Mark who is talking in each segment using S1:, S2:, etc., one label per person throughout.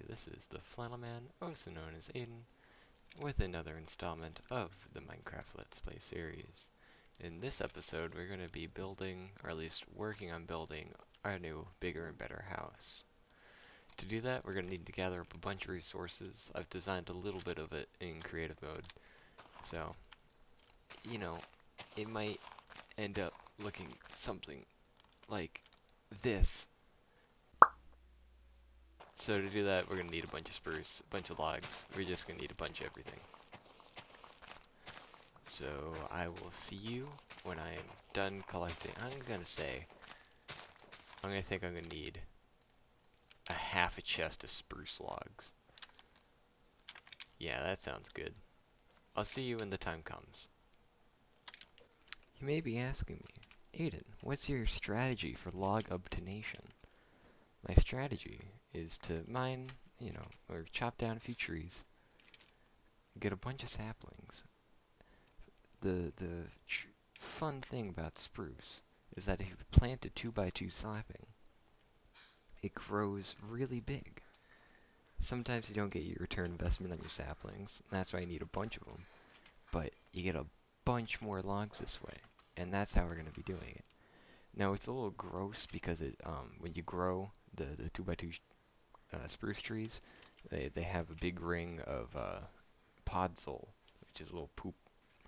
S1: this is the Flannelman, also known as Aiden, with another installment of the Minecraft Let's Play series. In this episode, we're going to be building, or at least working on building, our new, bigger and better house. To do that, we're going to need to gather up a bunch of resources. I've designed a little bit of it in creative mode, so, it might end up looking something like this. So to do that, we're going to need a bunch of spruce, a bunch of logs. We're just going to need a bunch of everything. So I will see you when I am done collecting. I'm going to think I'm going to need a half a chest of spruce logs. Yeah, that sounds good. I'll see you when the time comes. You may be asking me, Aiden, what's your strategy for log obtention? My strategy is to mine, or chop down a few trees, get a bunch of saplings. The fun thing about spruce is that if you plant a 2x2 sapling, it grows really big. Sometimes you don't get your return investment on your saplings, and that's why you need a bunch of them. But you get a bunch more logs this way, and that's how we're going to be doing it. Now it's a little gross because when you grow the 2x2 spruce trees, they have a big ring of podzol, which is a little poop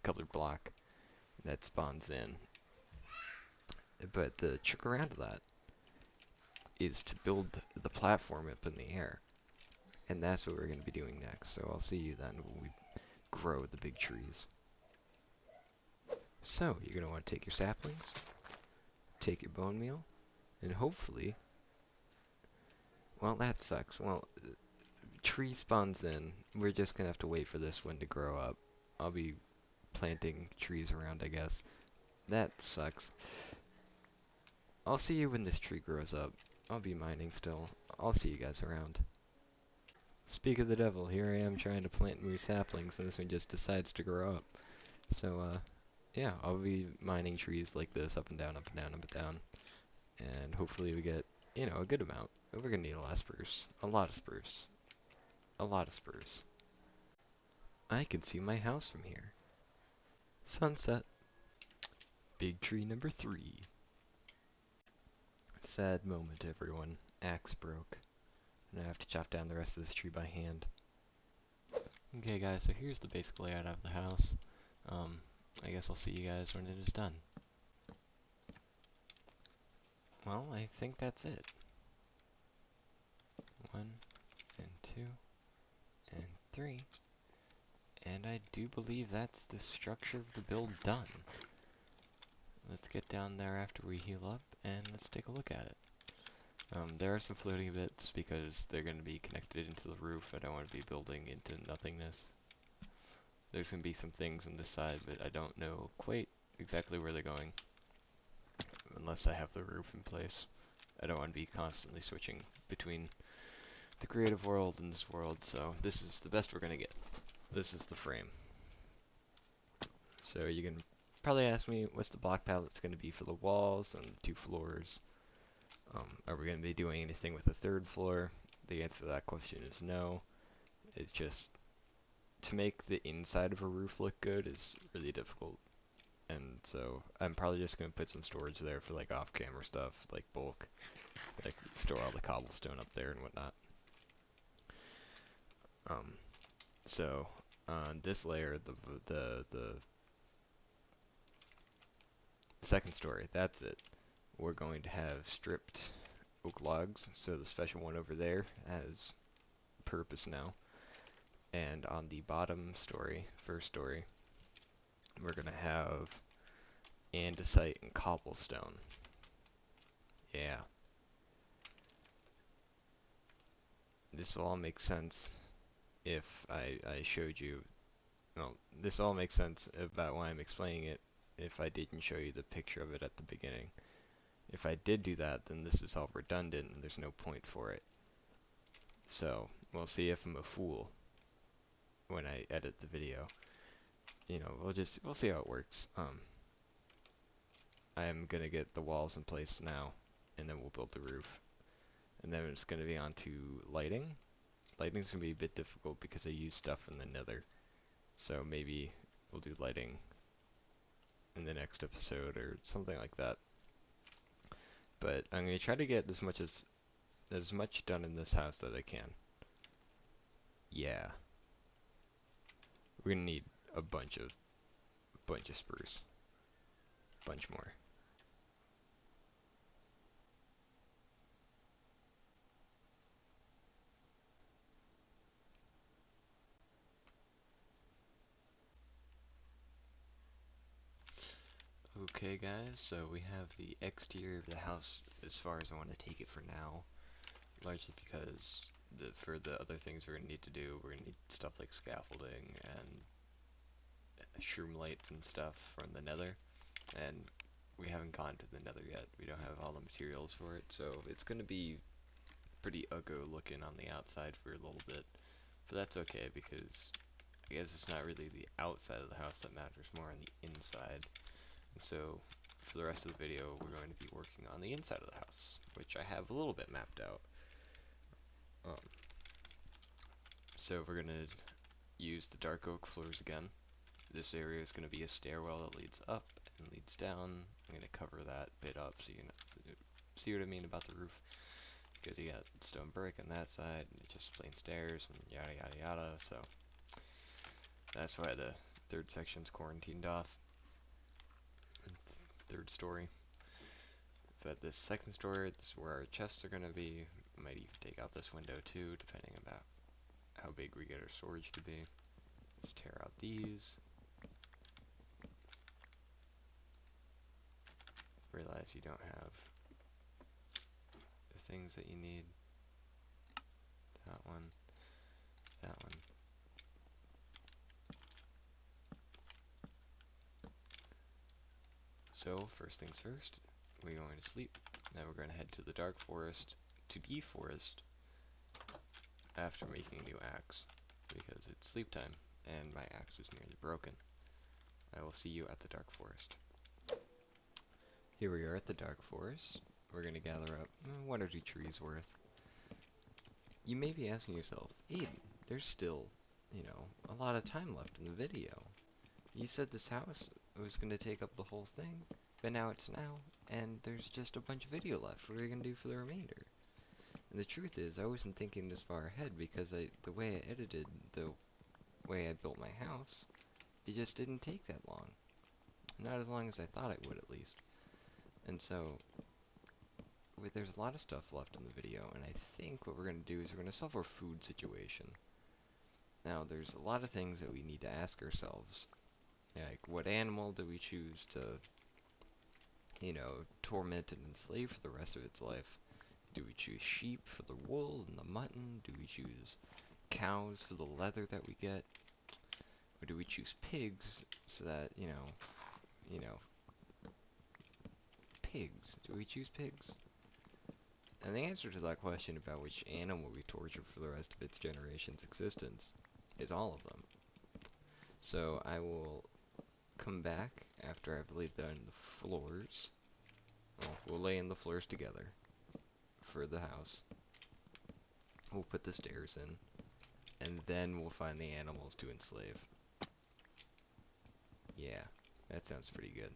S1: colored block that spawns in. But the trick around that is to build the platform up in the air. And that's what we're going to be doing next. So I'll see you then when we grow the big trees. So you're going to want to take your saplings, take your bone meal, and hopefully, well, that sucks. Well, tree spawns in. We're just going to have to wait for this one to grow up. I'll be planting trees around, I guess. That sucks. I'll see you when this tree grows up. I'll be mining still. I'll see you guys around. Speak of the devil, here I am trying to plant new saplings and this one just decides to grow up. So, yeah, I'll be mining trees like this, up and down, up and down, up and down. And hopefully we get, a good amount. We're gonna need a lot of spruce. A lot of spruce. A lot of spruce. I can see my house from here. Sunset. Big tree number 3. Sad moment, everyone. Axe broke. And I have to chop down the rest of this tree by hand. Okay guys, so here's the basic layout of the house. I guess I'll see you guys when it is done. Well, I think that's it. 1, and 2, and 3. And I do believe that's the structure of the build done. Let's get down there after we heal up, and let's take a look at it. There are some floating bits because they're going to be connected into the roof. I don't want to be building into nothingness. There's going to be some things on this side, but I don't know quite exactly where they're going. Unless I have the roof in place. I don't want to be constantly switching between the creative world and this world, so this is the best we're going to get. This is the frame. So you can probably ask me, what's the block palette going to be for the walls and the 2 floors? Are we going to be doing anything with the 3rd floor? The answer to that question is no. It's just, to make the inside of a roof look good is really difficult. And so I'm probably just going to put some storage there for like off-camera stuff, like bulk. Like store all the cobblestone up there and whatnot. So on this layer, the 2nd story, that's it. We're going to have stripped oak logs, so the special one over there has purpose now. And on the bottom story, 1st story, we're going to have andesite and cobblestone. Yeah. This will all make sense if I showed you. Well, this all makes sense about why I'm explaining it if I didn't show you the picture of it at the beginning. If I did do that, then this is all redundant and there's no point for it. So, we'll see if I'm a fool when I edit the video. We'll see how it works. I'm gonna get the walls in place now, and then we'll build the roof. And then it's gonna be on to lighting. Lighting's gonna be a bit difficult because I use stuff in the nether. So maybe we'll do lighting in the next episode or something like that. But I'm gonna try to get as much done in this house that I can. Yeah. We're gonna need a bunch of spruce. Bunch more. Okay guys, so we have the exterior of the house as far as I want to take it for now. Largely because for the other things we're going to need to do, we're going to need stuff like scaffolding and shroom lights and stuff from the nether. And we haven't gone to the nether yet. We don't have all the materials for it, so it's going to be pretty uggo looking on the outside for a little bit. But that's okay because I guess it's not really the outside of the house that matters, more on the inside. And so for the rest of the video, we're going to be working on the inside of the house, which I have a little bit mapped out. So we're going to use the dark oak floors again. This area is going to be a stairwell that leads up and leads down. I'm going to cover that bit up so you know, see what I mean about the roof. Because you got stone brick on that side, and just plain stairs, and yada yada yada, so that's why the third section's quarantined off. And third story. But this second story, this is where our chests are going to be. Might even take out this window too, depending about how big we get our storage to be. Just tear out these. Realize you don't have the things that you need. That one. That one. So, first things first, we're going to sleep. Now we're going to head to the dark forest to deforest after making a new axe, because it's sleep time, and my axe was nearly broken. I will see you at the dark forest. Here we are at the dark forest. We're going to gather up 1 or 2 trees worth. You may be asking yourself, Aiden, there's still, you know, a lot of time left in the video. You said this house was going to take up the whole thing, but now it's now, and there's just a bunch of video left. What are you going to do for the remainder? And the truth is, I wasn't thinking this far ahead because the way I edited, the way I built my house, it just didn't take that long. Not as long as I thought it would, at least. And so, there's a lot of stuff left in the video, and I think what we're going to do is we're going to solve our food situation. Now, there's a lot of things that we need to ask ourselves. Like, what animal do we choose to, you know, torment and enslave for the rest of its life? Do we choose sheep for the wool and the mutton? Do we choose cows for the leather that we get? Or do we choose pigs so that, you know, pigs. Do we choose pigs? And the answer to that question about which animal we torture for the rest of its generation's existence is all of them. So I will come back after I've laid down the floors. Well, we'll lay in the floors together for the house. We'll put the stairs in, and then we'll find the animals to enslave. Yeah, that sounds pretty good.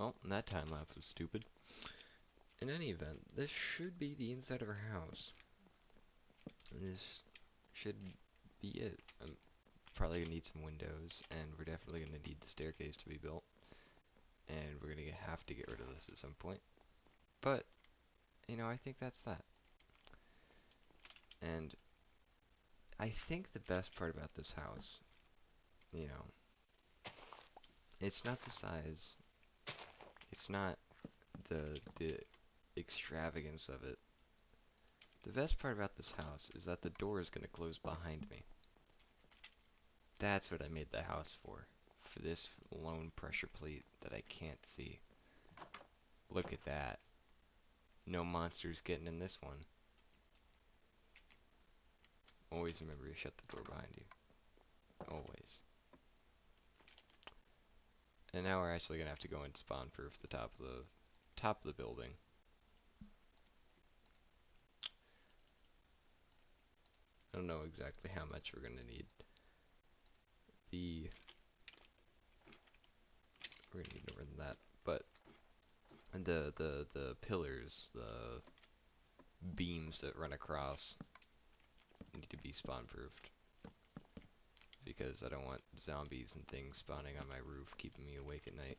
S1: Well, that time lapse was stupid. In any event, this should be the inside of our house. This should be it. I'm probably gonna need some windows, and we're definitely gonna need the staircase to be built. And we're gonna have to get rid of this at some point. But, you know, I think that's that. And I think the best part about this house, you know, it's not the size, it's not the extravagance of it. The best part about this house is that the door is gonna close behind me. That's what I made the house for this lone pressure plate that I can't see. Look at that. No monsters getting in this one. Always remember to shut the door behind you. Always. And now we're actually gonna have to go and spawn proof the top of the building. I don't know exactly how much we're gonna need. We're gonna need more than that, but the pillars, the beams that run across need to be spawn proofed. Because I don't want zombies and things spawning on my roof, keeping me awake at night.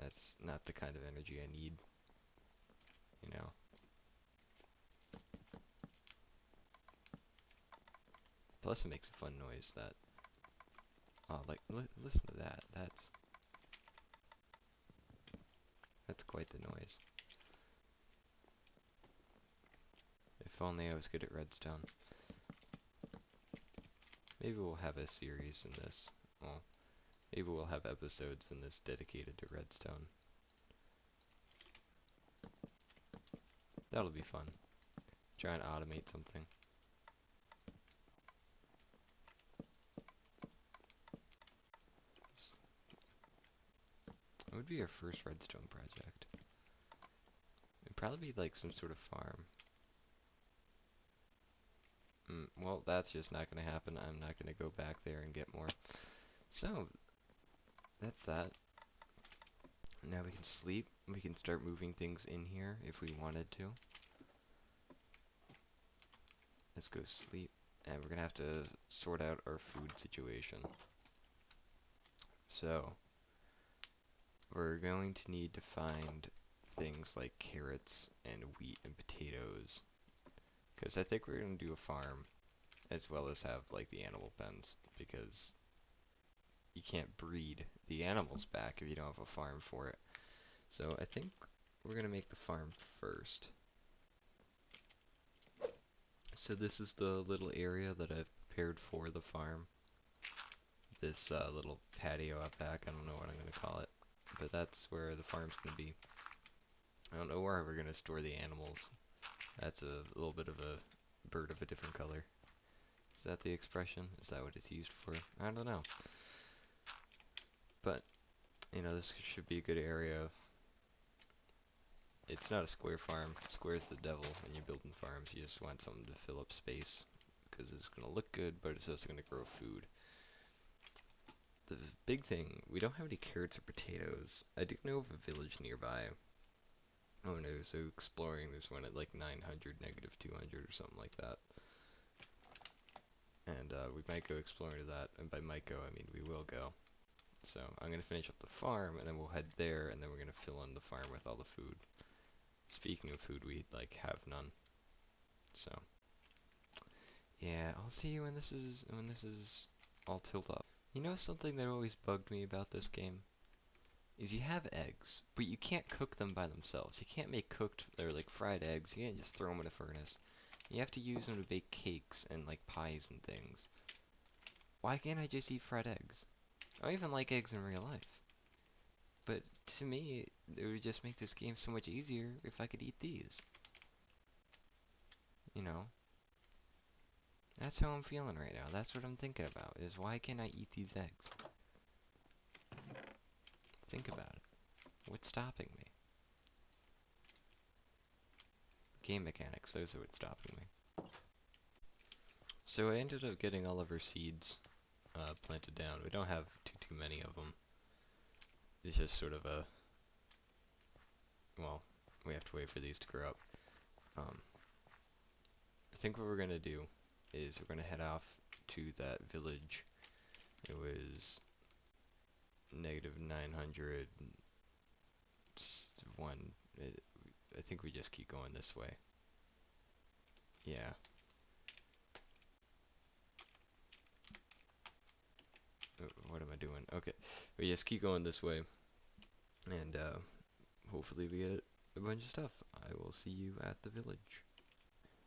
S1: That's not the kind of energy I need, you know. Plus it makes a fun noise that, oh, like, listen to that. That's quite the noise. If only I was good at redstone. Maybe we'll have a series in this. Well, maybe we'll have episodes in this dedicated to redstone. That'll be fun. Try and automate something. It would be our first redstone project. It'd probably be like some sort of farm. Well, that's just not gonna happen. I'm not gonna go back there and get more. So, that's that. Now we can sleep. We can start moving things in here if we wanted to. Let's go sleep. And we're gonna have to sort out our food situation. So, we're going to need to find things like carrots and wheat and potatoes. Because I think we're going to do a farm as well as have like the animal pens. Because you can't breed the animals back if you don't have a farm for it. So I think we're going to make the farm first. So this is the little area that I've prepared for the farm. This little patio out back, I don't know what I'm going to call it. But that's where the farm's going to be. I don't know where we're going to store the animals. That's a little bit of a bird of a different color. Is that the expression? Is that what it's used for? I don't know. But, you know, this should be a good area. It's not a square farm. Square's the devil when you're building farms. You just want something to fill up space. Because it's going to look good, but it's also going to grow food. The big thing, we don't have any carrots or potatoes. I do know of a village nearby. Oh no, so exploring, there's one at like 900, negative 200 or something like that. And we might go exploring to that, and by might go, I mean we will go. So I'm going to finish up the farm, and then we'll head there, and then we're going to fill in the farm with all the food. Speaking of food, we like have none. So yeah, I'll see you when this is all tilled up. You know something that always bugged me about this game? Is you have eggs, but you can't cook them by themselves. You can't make cooked or like fried eggs. You can't just throw them in a furnace. You have to use them to bake cakes and like pies and things. Why can't I just eat fried eggs? I don't even like eggs in real life. But to me, it would just make this game so much easier if I could eat these. You know? That's how I'm feeling right now. That's what I'm thinking about, is why can't I eat these eggs? Think about it. What's stopping me? Game mechanics, those are what's stopping me. So I ended up getting all of our seeds planted down. We don't have too many of them. It's just sort of a well, we have to wait for these to grow up. I think what we're gonna do is we're gonna head off to that village. It was negative 901. I think we just keep going this way. Yeah. What am I doing? Okay. We just keep going this way. And hopefully we get a bunch of stuff. I will see you at the village.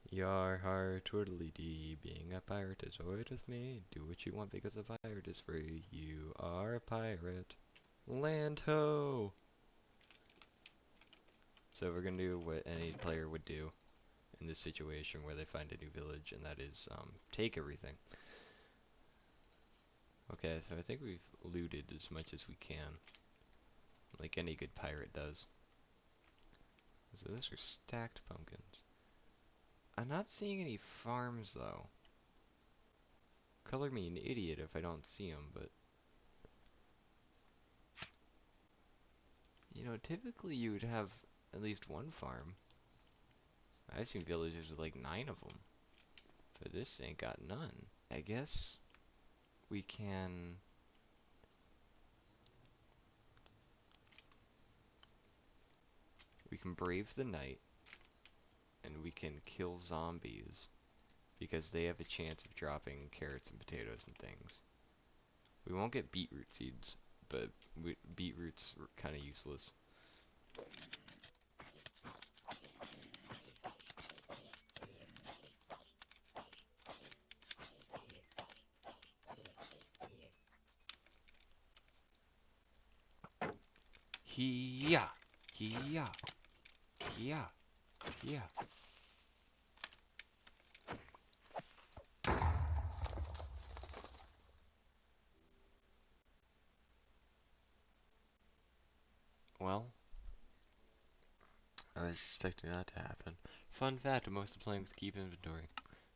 S1: Yar har twiddly dee, being a pirate is alright with me. Do what you want because a pirate is free. You are a pirate. Land ho! So we're gonna do what any player would do in this situation where they find a new village, and that is take everything. Okay, so I think we've looted as much as we can, like any good pirate does. So those are stacked pumpkins. I'm not seeing any farms though. Color me an idiot if I don't see them, but you know, typically you would have at least one farm. I've seen villages with like 9 of them, but this ain't got none. I guess we can brave the night, and we can kill zombies because they have a chance of dropping carrots and potatoes and things. We won't get beetroot seeds, but beetroots are kind of useless. Hee-yah! Hee-yah! Hee-yah! Hee-yah! Well, I was expecting that to happen. Fun fact, I'm mostly playing with keep inventory.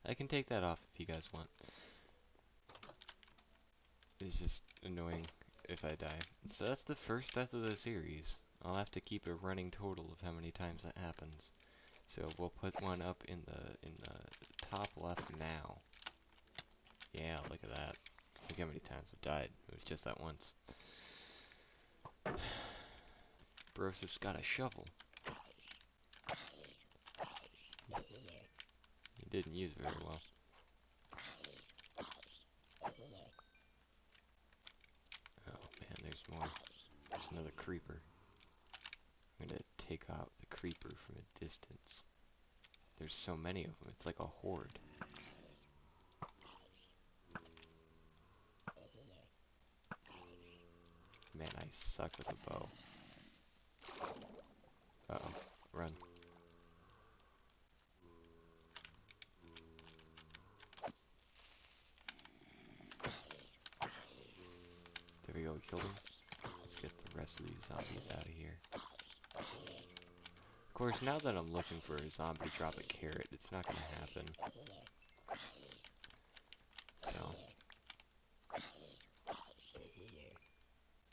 S1: I can take that off if you guys want. It's just annoying if I die. So that's the first death of the series. I'll have to keep a running total of how many times that happens. So we'll put one up in the top left now. Yeah, look at that. Look how many times I've died. It was just that once. Brosep's got a shovel. He didn't use it very well. Oh man, there's more. There's another creeper. I'm gonna take out the creeper from a distance. There's so many of them, it's like a horde. Man, I suck with a bow. Uh-oh, run. There we go, we killed him. Let's get the rest of these zombies out of here. Of course, now that I'm looking for a zombie to drop a carrot, it's not gonna happen. So.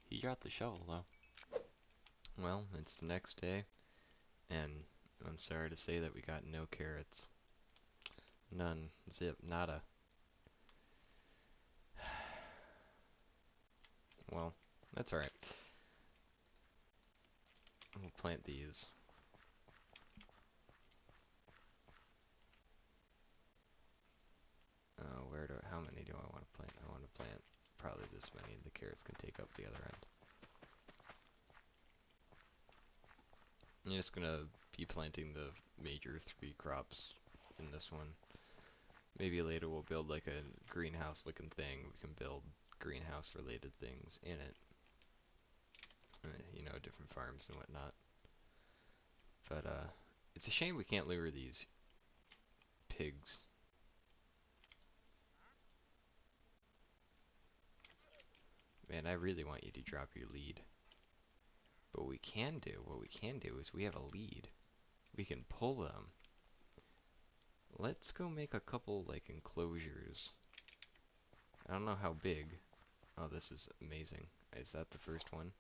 S1: He dropped the shovel, though. Well, it's the next day, and I'm sorry to say that we got no carrots. None. Zip. Nada. Well, that's alright. We'll plant these. How many do I want to plant? I want to plant probably this many. The carrots can take up the other end. I'm just gonna be planting the major 3 crops in this one. Maybe later we'll build like a greenhouse looking thing. We can build greenhouse related things in it. You know, different farms and whatnot. But it's a shame we can't lure these pigs. Man, I really want you to drop your lead. But what we can do is we have a lead. We can pull them. Let's go make a couple, like, enclosures. I don't know how big. Oh, this is amazing. Is that the first one?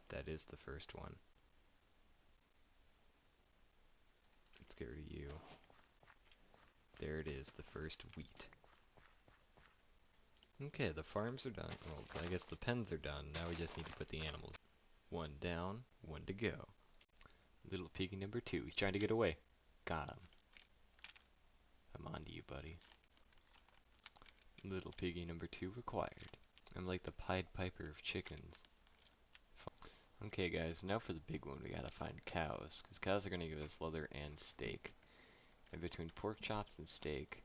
S1: That is the first one. scared of you. There it is, the first wheat. Okay, the farms are done. Well, I guess the pens are done. Now we just need to put the animals. One down, one to go. Little piggy number 2. He's trying to get away. Got him. I'm on to you, buddy. Little piggy number 2 acquired. I'm like the Pied Piper of chickens. Okay guys, now for the big one, we gotta find cows, because cows are gonna give us leather and steak. And between pork chops and steak,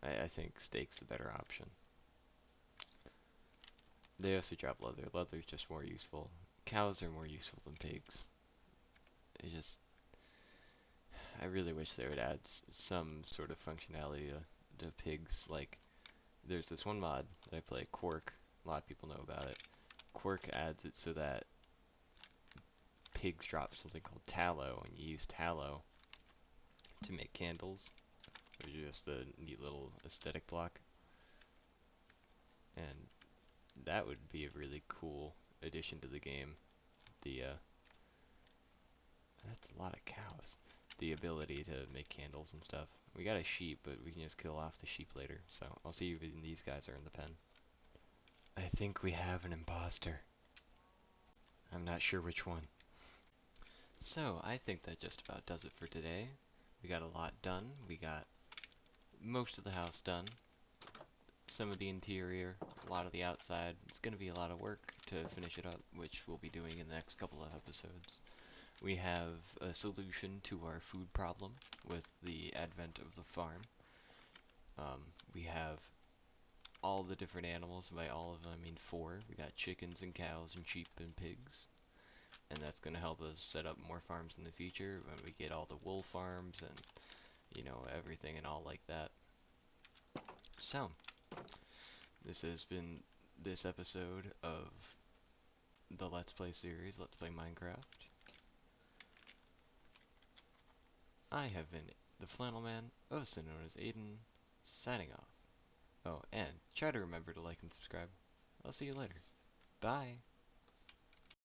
S1: I think steak's the better option. They also drop leather. Leather's just more useful. Cows are more useful than pigs. I really wish they would add some sort of functionality to pigs. Like, there's this one mod that I play, Quark. A lot of people know about it. Quark adds it so that pigs drop something called tallow, and you use tallow to make candles, which is just a neat little aesthetic block. And that would be a really cool addition to the game. That's a lot of cows. The ability to make candles and stuff. We got a sheep, but we can just kill off the sheep later. So I'll see if these guys are in the pen. I think we have an imposter. I'm not sure which one. So I think that just about does it for today. We got a lot done. We got most of the house done. Some of the interior, a lot of the outside. It's going to be a lot of work to finish it up, which we'll be doing in the next couple of episodes. We have a solution to our food problem with the advent of the farm. We have all the different animals. By all of them, I mean 4. We got chickens and cows and sheep and pigs. And that's going to help us set up more farms in the future when we get all the wool farms and, you know, everything and all like that. So, this has been this episode of the Let's Play series, Let's Play Minecraft. I have been TheFlannelMan, also known as Aiden, signing off. Oh, and try to remember to like and subscribe. I'll see you later. Bye!